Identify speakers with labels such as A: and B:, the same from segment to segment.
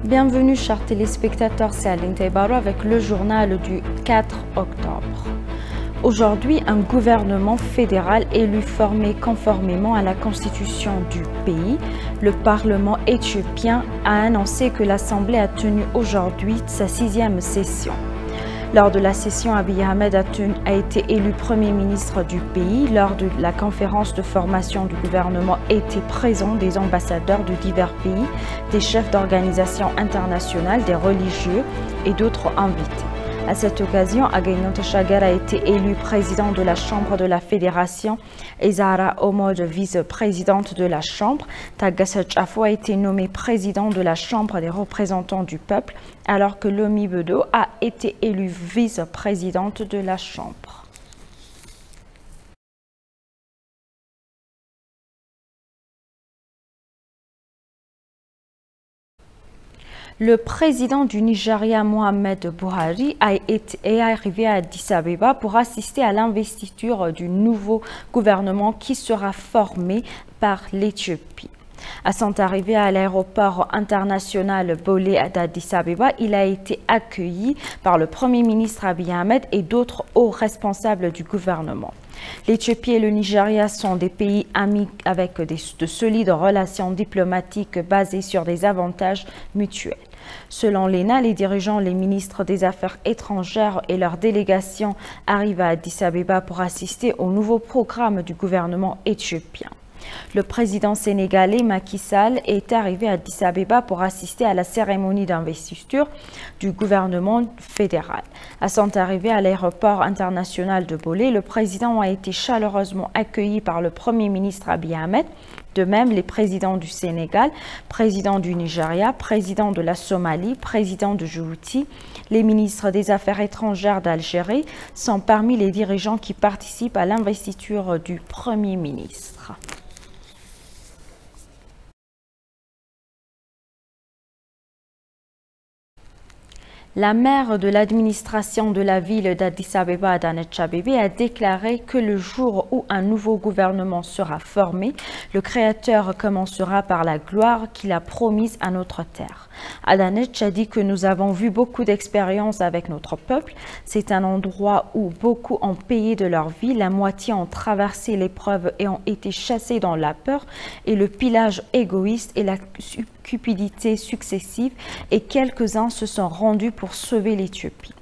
A: Bienvenue chers téléspectateurs, c'est Aline Taibaro avec le journal du 4 octobre. Aujourd'hui, un gouvernement fédéral élu formé conformément à la constitution du pays, le Parlement éthiopien a annoncé que l'Assemblée a tenu aujourd'hui sa 6e session. Lors de la session, Abiy Ahmed a été élu Premier ministre du pays. Lors de la conférence de formation du gouvernement étaient présents des ambassadeurs de divers pays, des chefs d'organisations internationales, des religieux et d'autres invités. À cette occasion, Aghaï Tchagar a été élu président de la Chambre de la Fédération et Zahra Omod vice-présidente de la Chambre. Tagasset Chafo a été nommé président de la Chambre des représentants du peuple, alors que Lomi Bedo a été élue vice-présidente de la Chambre. Le président du Nigeria, Mohamed Buhari, est arrivé à Addis Abeba pour assister à l'investiture du nouveau gouvernement qui sera formé par l'Éthiopie. À son arrivée à l'aéroport international Bolé d'Addis Abeba, il a été accueilli par le Premier ministre Abiy Ahmed et d'autres hauts responsables du gouvernement. L'Éthiopie et le Nigeria sont des pays amis avec de solides relations diplomatiques basées sur des avantages mutuels. Selon l'ENA, les dirigeants, les ministres des Affaires étrangères et leurs délégations arrivent à Addis Abeba pour assister au nouveau programme du gouvernement éthiopien. Le président sénégalais Macky Sall est arrivé à Addis Abeba pour assister à la cérémonie d'investiture du gouvernement fédéral. À son arrivée à l'aéroport international de Bolé, le président a été chaleureusement accueilli par le Premier ministre Abiy Ahmed. De même, les présidents du Sénégal, président du Nigeria, président de la Somalie, président de Djibouti, les ministres des Affaires étrangères d'Algérie sont parmi les dirigeants qui participent à l'investiture du Premier ministre. La maire de l'administration de la ville d'Addis Abeba, Adanet Chabebe, a déclaré que le jour où un nouveau gouvernement sera formé, le Créateur commencera par la gloire qu'il a promise à notre terre. Adanet a dit que nous avons vu beaucoup d'expériences avec notre peuple. C'est un endroit où beaucoup ont payé de leur vie, la moitié ont traversé l'épreuve et ont été chassés dans la peur et le pillage égoïste et la cupidité successive, et quelques-uns se sont rendus pour sauver l'Éthiopie.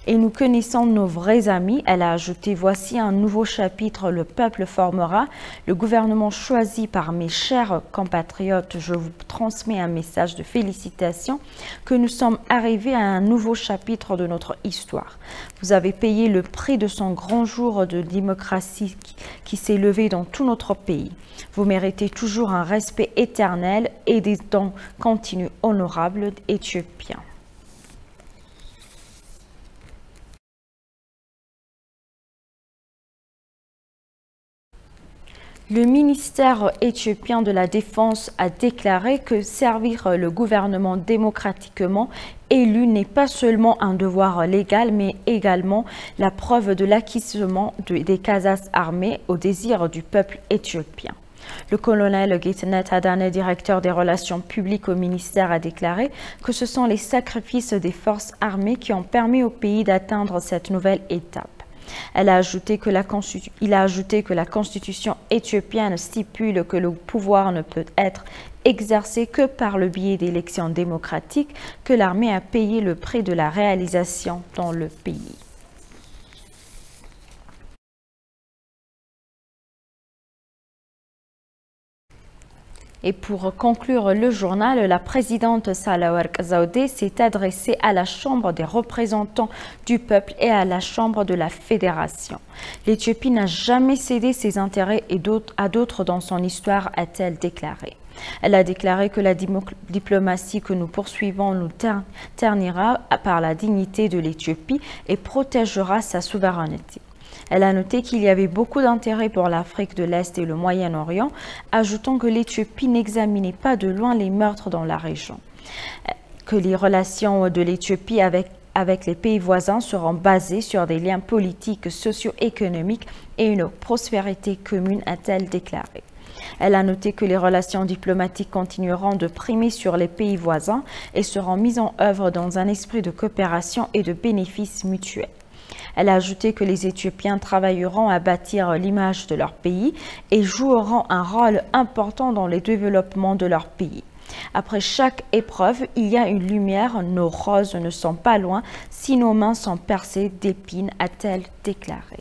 A: Et nous connaissons nos vrais amis. Elle a ajouté: voici un nouveau chapitre, le peuple formera le gouvernement choisi par mes chers compatriotes. Je vous transmets un message de félicitations que nous sommes arrivés à un nouveau chapitre de notre histoire. Vous avez payé le prix de son grand jour de démocratie qui s'est levé dans tout notre pays. Vous méritez toujours un respect éternel et des dons continus honorables éthiopiens. Le ministère éthiopien de la Défense a déclaré que servir le gouvernement démocratiquement élu n'est pas seulement un devoir légal, mais également la preuve de l'acquisition des casas armées au désir du peuple éthiopien. Le colonel Getnet Adane, directeur des relations publiques au ministère, a déclaré que ce sont les sacrifices des forces armées qui ont permis au pays d'atteindre cette nouvelle étape. Il a ajouté que la constitution éthiopienne stipule que le pouvoir ne peut être exercé que par le biais d'élections démocratiques, que l'armée a payé le prix de la réalisation dans le pays. Et pour conclure le journal, la présidente Sahlawark Zewde s'est adressée à la Chambre des représentants du peuple et à la Chambre de la Fédération. L'Éthiopie n'a jamais cédé ses intérêts à d'autres dans son histoire, a-t-elle déclaré. Elle a déclaré que la diplomatie que nous poursuivons nous ternira par la dignité de l'Éthiopie et protégera sa souveraineté. Elle a noté qu'il y avait beaucoup d'intérêt pour l'Afrique de l'Est et le Moyen-Orient, ajoutant que l'Éthiopie n'examinait pas de loin les meurtres dans la région, que les relations de l'Éthiopie avec les pays voisins seront basées sur des liens politiques, socio-économiques et une prospérité commune, a-t-elle déclaré. Elle a noté que les relations diplomatiques continueront de primer sur les pays voisins et seront mises en œuvre dans un esprit de coopération et de bénéfices mutuels. Elle a ajouté que les Éthiopiens travailleront à bâtir l'image de leur pays et joueront un rôle important dans le développement de leur pays. Après chaque épreuve, il y a une lumière, nos roses ne sont pas loin si nos mains sont percées d'épines, a-t-elle déclaré.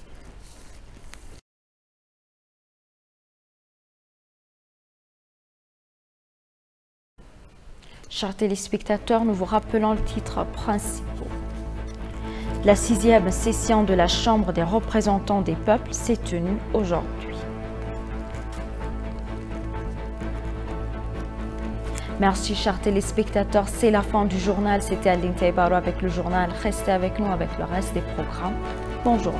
A: Chers téléspectateurs, nous vous rappelons le titre principal. La 6e session de la Chambre des représentants des peuples s'est tenue aujourd'hui. Merci chers téléspectateurs, c'est la fin du journal. C'était Aline Taïbaro avec le journal. Restez avec nous avec le reste des programmes. Bonne journée.